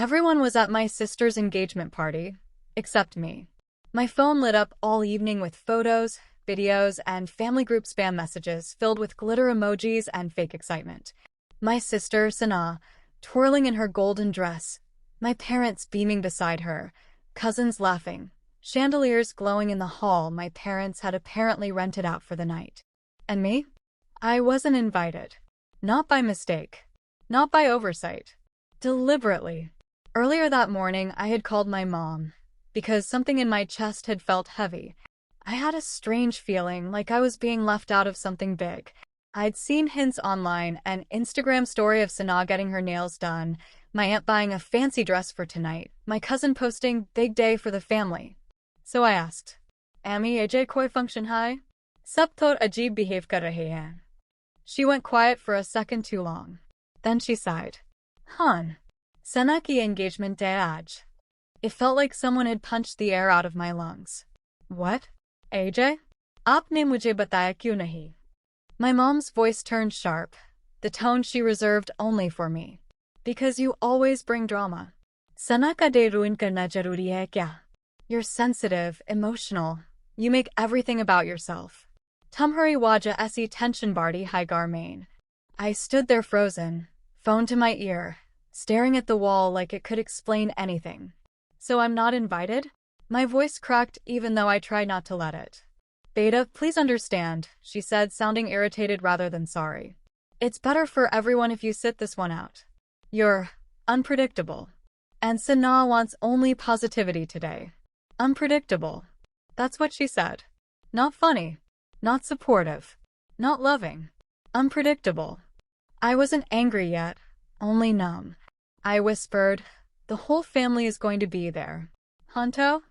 Everyone was at my sister's engagement party, except me. My phone lit up all evening with photos, videos, and family group spam messages filled with glitter emojis and fake excitement. My sister, Sana, twirling in her golden dress, my parents beaming beside her, cousins laughing, chandeliers glowing in the hall my parents had apparently rented out for the night. And me? I wasn't invited. Not by mistake. Not by oversight. Deliberately. Earlier that morning, I had called my mom, because something in my chest had felt heavy. I had a strange feeling like I was being left out of something big. I'd seen hints online, an Instagram story of Sana getting her nails done, my aunt buying a fancy dress for tonight, my cousin posting big day for the family. So I asked, Ami, AJ koi function hai? Sab thod ajeeb behave kar rahe hain. She went quiet for a second too long. Then she sighed. Han. Sana ki engagement day aaj. It felt like someone had punched the air out of my lungs. What? AJ? Aapne mujhe bataya kyun nahi? My mom's voice turned sharp, the tone she reserved only for me. Because you always bring drama. Sana ka day ruin karna jaruri hai kya? You're sensitive, emotional. You make everything about yourself. Tumhari waja aisi tension bardi hai gar main. I stood there frozen, phone to my ear, staring at the wall like it could explain anything. So I'm not invited? My voice cracked even though I tried not to let it. Beta, please understand, she said, sounding irritated rather than sorry. It's better for everyone if you sit this one out. You're unpredictable. And Sana wants only positivity today. Unpredictable. That's what she said. Not funny. Not supportive. Not loving. Unpredictable. I wasn't angry yet, only numb. I whispered, the whole family is going to be there. Hanto?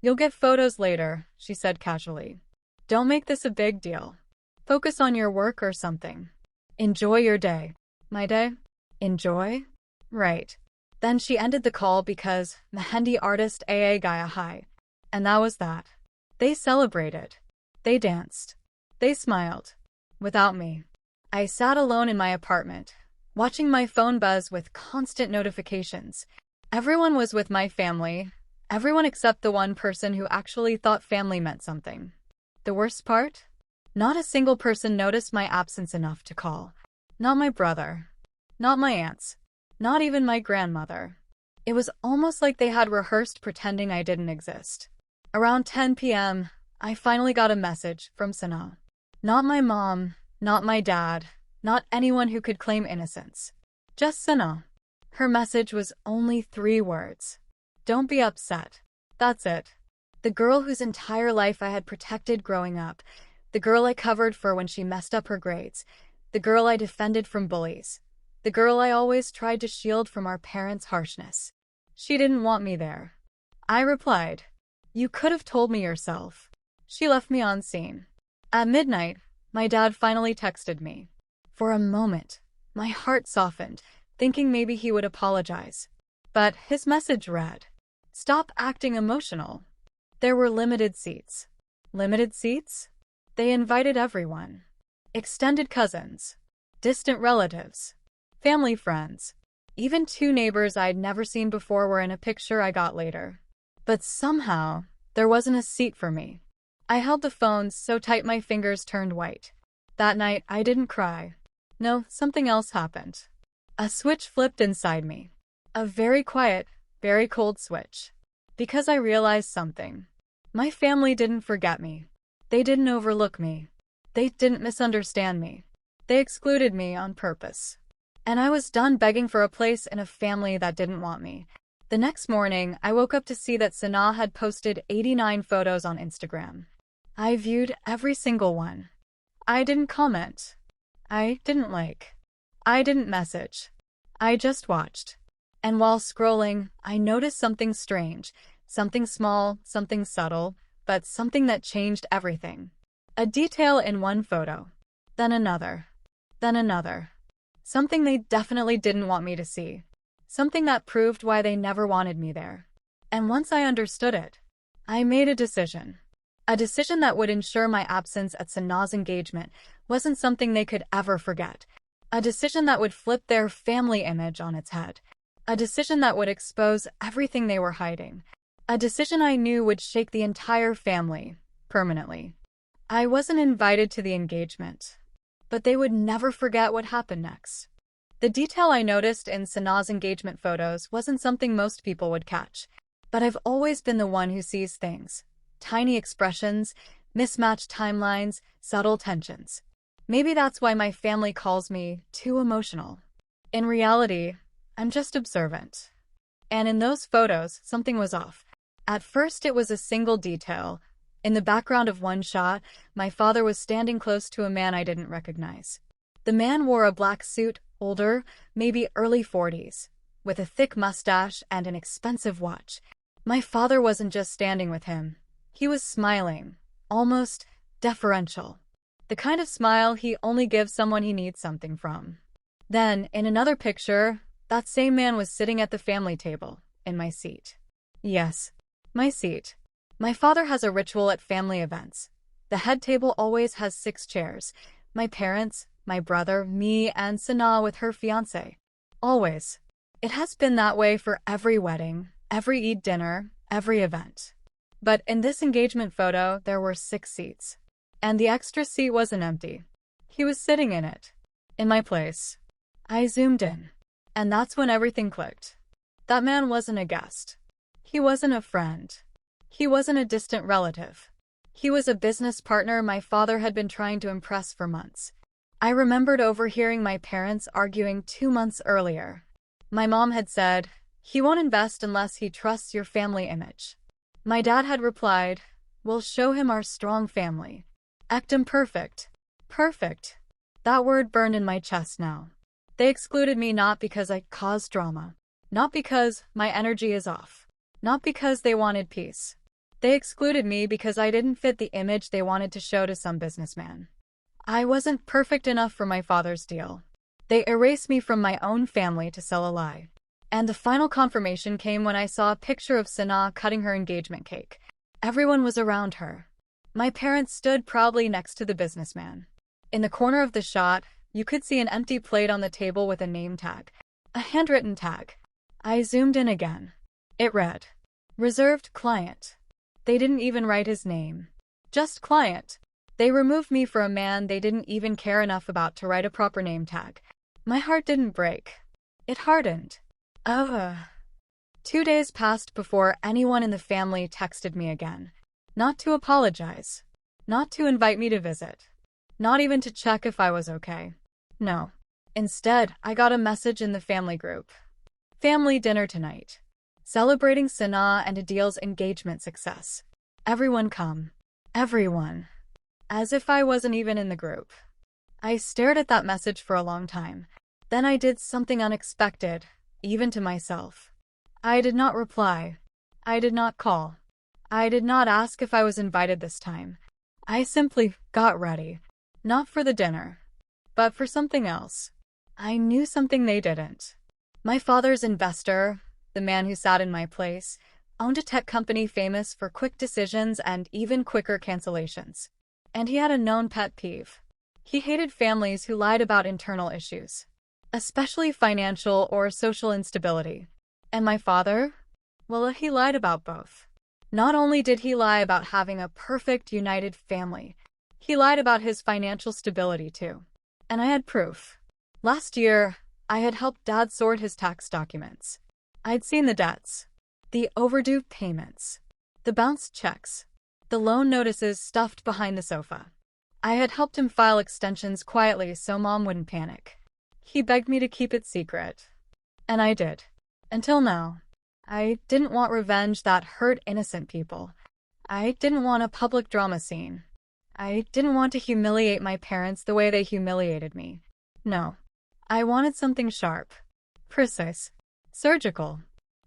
You'll get photos later, she said casually. Don't make this a big deal. Focus on your work or something. Enjoy your day. My day? Enjoy? Right. Then she ended the call because Mehendi artist AA Gaya Hai. And that was that. They celebrated. They danced. They smiled. Without me. I sat alone in my apartment, watching my phone buzz with constant notifications. Everyone was with my family. Everyone except the one person who actually thought family meant something. The worst part? Not a single person noticed my absence enough to call. Not my brother. Not my aunts. Not even my grandmother. It was almost like they had rehearsed pretending I didn't exist. Around 10 p.m., I finally got a message from Sana. Not my mom, not my dad, not anyone who could claim innocence. Just Sana. Her message was only 3 words. Don't be upset. That's it. The girl whose entire life I had protected growing up. The girl I covered for when she messed up her grades. The girl I defended from bullies. The girl I always tried to shield from our parents' harshness. She didn't want me there. I replied, you could have told me yourself. She left me on scene. At midnight, my dad finally texted me. For a moment, my heart softened, thinking maybe he would apologize. But his message read, stop acting emotional. There were limited seats. Limited seats? They invited everyone. Extended cousins. Distant relatives. Family friends. Even 2 neighbors I'd never seen before were in a picture I got later. But somehow, there wasn't a seat for me. I held the phone so tight my fingers turned white. That night, I didn't cry. No, something else happened. A switch flipped inside me. A very quiet, very cold switch. Because I realized something. My family didn't forget me. They didn't overlook me. They didn't misunderstand me. They excluded me on purpose. And I was done begging for a place in a family that didn't want me. The next morning, I woke up to see that Sana had posted 89 photos on Instagram. I viewed every single one. I didn't comment. I didn't like. I didn't message. I just watched. And while scrolling, I noticed something strange. Something small, something subtle, but something that changed everything. A detail in one photo. Then another. Then another. Something they definitely didn't want me to see. Something that proved why they never wanted me there. And once I understood it, I made a decision. A decision that would ensure my absence at Sana's engagement wasn't something they could ever forget. A decision that would flip their family image on its head. A decision that would expose everything they were hiding. A decision I knew would shake the entire family, permanently. I wasn't invited to the engagement, but they would never forget what happened next. The detail I noticed in Sanaa's engagement photos wasn't something most people would catch, but I've always been the one who sees things. Tiny expressions, mismatched timelines, subtle tensions. Maybe that's why my family calls me too emotional. In reality, I'm just observant. And in those photos, something was off. At first, it was a single detail. In the background of one shot, my father was standing close to a man I didn't recognize. The man wore a black suit, older, maybe early 40s, with a thick mustache and an expensive watch. My father wasn't just standing with him. He was smiling, almost deferential. The kind of smile he only gives someone he needs something from. Then, in another picture, that same man was sitting at the family table, in my seat. Yes, my seat. My father has a ritual at family events. The head table always has 6 chairs. My parents, my brother, me, and Sanaa with her fiancé. Always. It has been that way for every wedding, every Eid dinner, every event. But in this engagement photo, there were 6 seats. And the extra seat wasn't empty. He was sitting in it. In my place. I zoomed in. And that's when everything clicked. That man wasn't a guest. He wasn't a friend. He wasn't a distant relative. He was a business partner my father had been trying to impress for months. I remembered overhearing my parents arguing 2 months earlier. My mom had said, "He won't invest unless he trusts your family image." My dad had replied, "We'll show him our strong family. Act imperfect." Perfect. That word burned in my chest now. They excluded me not because I caused drama. Not because my energy is off. Not because they wanted peace. They excluded me because I didn't fit the image they wanted to show to some businessman. I wasn't perfect enough for my father's deal. They erased me from my own family to sell a lie. And the final confirmation came when I saw a picture of Sanaa cutting her engagement cake. Everyone was around her. My parents stood proudly next to the businessman. In the corner of the shot, you could see an empty plate on the table with a name tag. A handwritten tag. I zoomed in again. It read, "Reserved client." They didn't even write his name. Just client. They removed me for a man they didn't even care enough about to write a proper name tag. My heart didn't break. It hardened. 2 days passed before anyone in the family texted me again. Not to apologize. Not to invite me to visit. Not even to check if I was okay. No. Instead, I got a message in the family group. "Family dinner tonight. Celebrating Sanaa and Adil's engagement success. Everyone come." Everyone. As if I wasn't even in the group. I stared at that message for a long time. Then I did something unexpected, even to myself. I did not reply. I did not call. I did not ask if I was invited this time. I simply got ready. Not for the dinner, but for something else. I knew something they didn't. My father's investor, the man who sat in my place, owned a tech company famous for quick decisions and even quicker cancellations. And he had a known pet peeve. He hated families who lied about internal issues, especially financial or social instability. And my father? Well, he lied about both. Not only did he lie about having a perfect, united family, he lied about his financial stability too. And I had proof. Last year, I had helped Dad sort his tax documents. I'd seen the debts, the overdue payments, the bounced checks, the loan notices stuffed behind the sofa. I had helped him file extensions quietly so Mom wouldn't panic. He begged me to keep it secret. And I did. Until now. I didn't want revenge that hurt innocent people. I didn't want a public drama scene. I didn't want to humiliate my parents the way they humiliated me. No. I wanted something sharp, precise, surgical.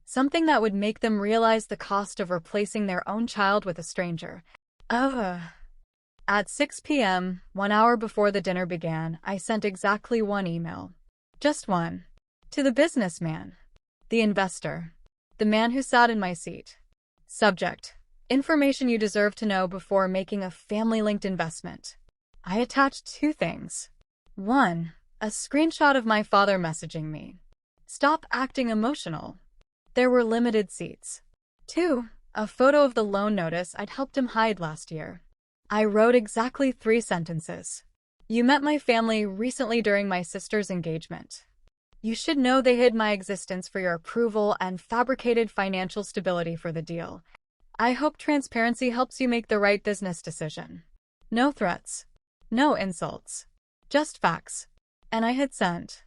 Something that would make them realize the cost of replacing their own child with a stranger. At 6 p.m., 1 hour before the dinner began, I sent exactly one email. Just one. To the businessman. The investor. The man who sat in my seat. Subject: information you deserve to know before making a family-linked investment. I attached 2 things. 1. A screenshot of my father messaging me, Stop acting emotional. There were limited seats. 2. A photo of the loan notice I'd helped him hide last year. I wrote exactly 3 sentences. You met my family recently during my sister's engagement. You should know they hid my existence for your approval and fabricated financial stability for the deal. I hope transparency helps you make the right business decision. No threats. No insults. Just facts. And I hit send.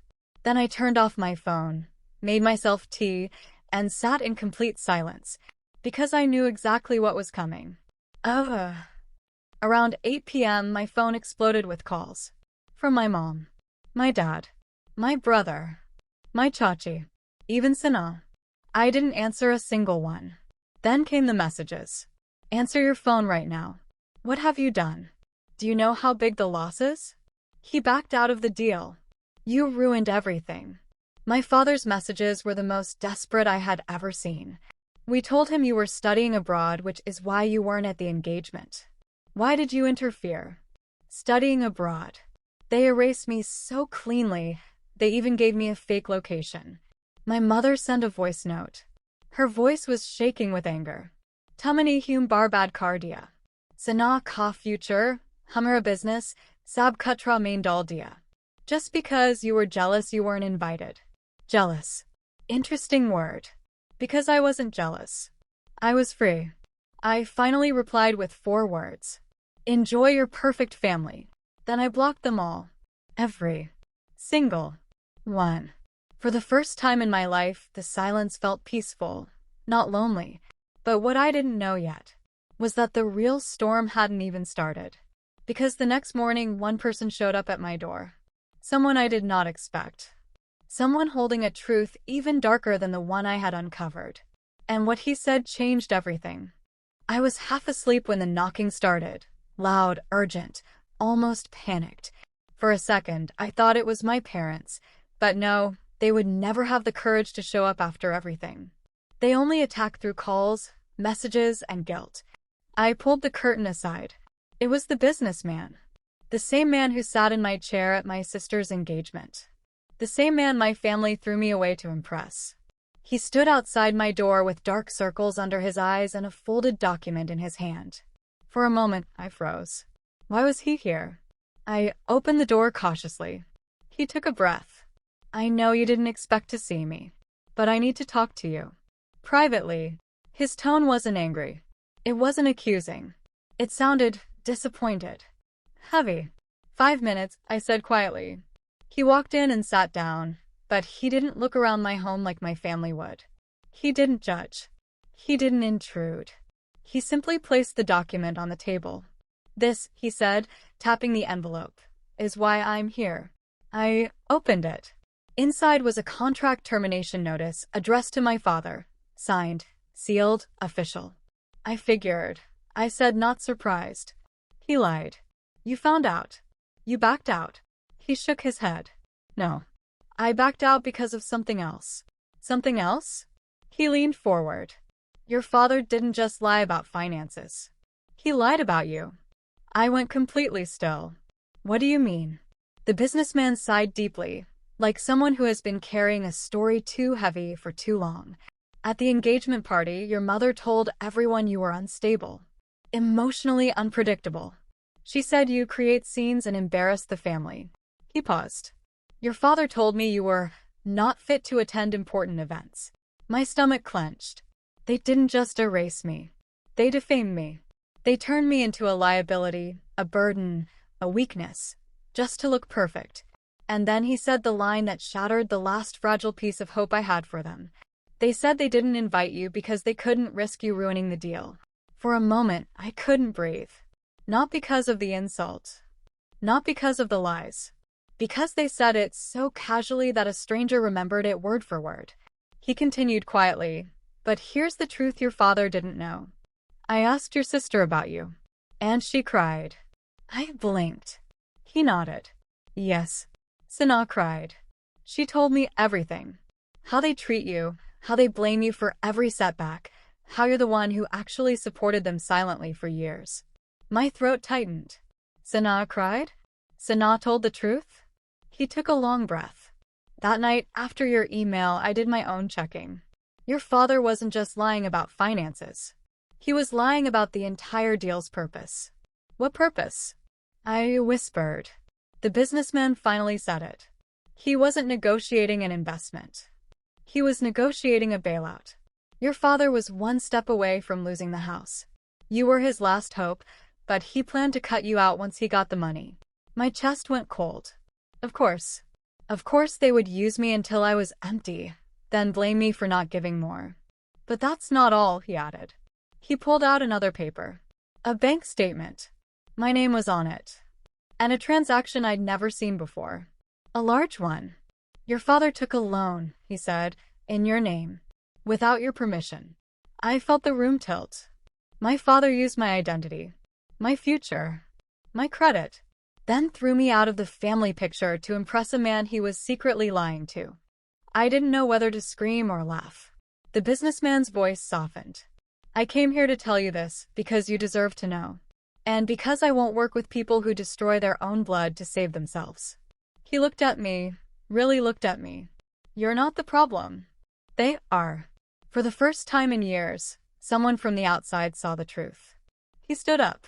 Then I turned off my phone, made myself tea, and sat in complete silence, because I knew exactly what was coming. Around 8 p.m., my phone exploded with calls. From my mom, my dad, my brother, my chachi, even Sana. I didn't answer a single one. Then came the messages. Answer your phone right now. What have you done? Do you know how big the loss is? He backed out of the deal. You ruined everything. My father's messages were the most desperate I had ever seen. We told him you were studying abroad, which is why you weren't at the engagement. Why did you interfere? Studying abroad. They erased me so cleanly, they even gave me a fake location. My mother sent a voice note. Her voice was shaking with anger. Tumani hum barbad kardia. Sana ka future, humera business, sab kutra main dal dia. Just because you were jealous you weren't invited. Jealous. Interesting word. Because I wasn't jealous. I was free. I finally replied with 4 words. Enjoy your perfect family. Then I blocked them all. Every single one. For the first time in my life, the silence felt peaceful, not lonely. But what I didn't know yet was that the real storm hadn't even started. Because the next morning, one person showed up at my door. Someone I did not expect. Someone holding a truth even darker than the one I had uncovered. And what he said changed everything. I was half asleep when the knocking started. Loud, urgent, almost panicked. For a second, I thought it was my parents. But no, they would never have the courage to show up after everything. They only attack through calls, messages, and guilt. I pulled the curtain aside. It was the businessman. The same man who sat in my chair at my sister's engagement. The same man my family threw me away to impress. He stood outside my door with dark circles under his eyes and a folded document in his hand. For a moment, I froze. Why was he here? I opened the door cautiously. He took a breath. I know you didn't expect to see me, but I need to talk to you. Privately. His tone wasn't angry. It wasn't accusing. It sounded disappointed. Heavy. 5 minutes, I said quietly. He walked in and sat down, but he didn't look around my home like my family would. He didn't judge. He didn't intrude. He simply placed the document on the table. This, he said, tapping the envelope, is why I'm here. I opened it. Inside was a contract termination notice addressed to my father. Signed, sealed, official. I figured. I said, not surprised. He lied. You found out. You backed out. He shook his head. No. I backed out because of something else. Something else? He leaned forward. Your father didn't just lie about finances. He lied about you. I went completely still. What do you mean? The businessman sighed deeply, like someone who has been carrying a story too heavy for too long. At the engagement party, your mother told everyone you were unstable, emotionally unpredictable. She said you create scenes and embarrass the family. He paused. Your father told me you were not fit to attend important events. My stomach clenched. They didn't just erase me. They defamed me. They turned me into a liability, a burden, a weakness, just to look perfect. And then he said the line that shattered the last fragile piece of hope I had for them. They said they didn't invite you because they couldn't risk you ruining the deal. For a moment, I couldn't breathe. Not because of the insult. Not because of the lies. Because they said it so casually that a stranger remembered it word for word. He continued quietly, but here's the truth your father didn't know. I asked your sister about you. And she cried. I blinked. He nodded. Yes. Sana cried. She told me everything. How they treat you, how they blame you for every setback, how you're the one who actually supported them silently for years. My throat tightened. Sana cried? Sana told the truth? He took a long breath. That night, after your email, I did my own checking. Your father wasn't just lying about finances. He was lying about the entire deal's purpose. What purpose? I whispered. The businessman finally said it. He wasn't negotiating an investment. He was negotiating a bailout. Your father was one step away from losing the house. You were his last hope, but he planned to cut you out once he got the money. My chest went cold. Of course. Of course they would use me until I was empty, then blame me for not giving more. But that's not all, he added. He pulled out another paper. A bank statement. My name was on it. And a transaction I'd never seen before. A large one. Your father took a loan, he said, in your name. Without your permission. I felt the room tilt. My father used my identity. My future. My credit. Then threw me out of the family picture to impress a man he was secretly lying to. I didn't know whether to scream or laugh. The businessman's voice softened. I came here to tell you this because you deserve to know. And because I won't work with people who destroy their own blood to save themselves. He looked at me, really looked at me. You're not the problem. They are. For the first time in years, someone from the outside saw the truth. He stood up.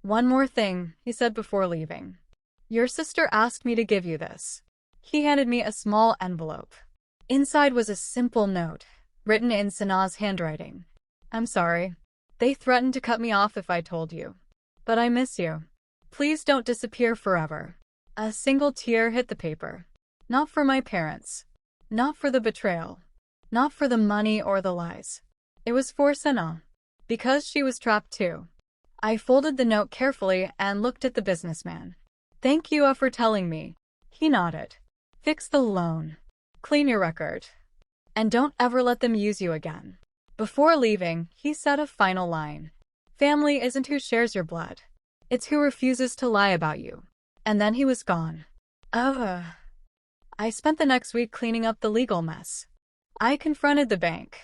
One more thing, he said before leaving. Your sister asked me to give you this. He handed me a small envelope. Inside was a simple note, written in Sanaa's handwriting. I'm sorry. They threatened to cut me off if I told you. But I miss you. Please don't disappear forever. A single tear hit the paper. Not for my parents. Not for the betrayal. Not for the money or the lies. It was for Sanaa. Because she was trapped too. I folded the note carefully and looked at the businessman. Thank you for telling me. He nodded. Fix the loan. Clean your record. And don't ever let them use you again. Before leaving, he said a final line. Family isn't who shares your blood. It's who refuses to lie about you. And then he was gone. I spent the next week cleaning up the legal mess. I confronted the bank.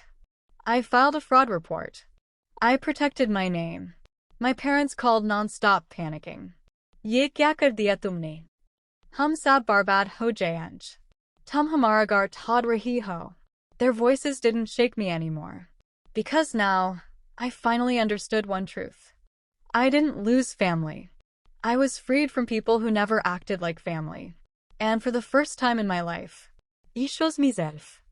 I filed a fraud report. I protected my name. My parents called non-stop panicking. Ye kya kar diya tumne? Hum sab barbad ho jayanj. Tum hamara gar tad rahi ho. Their voices didn't shake me anymore. Because now, I finally understood one truth. I didn't lose family. I was freed from people who never acted like family. And for the first time in my life, I chose myself.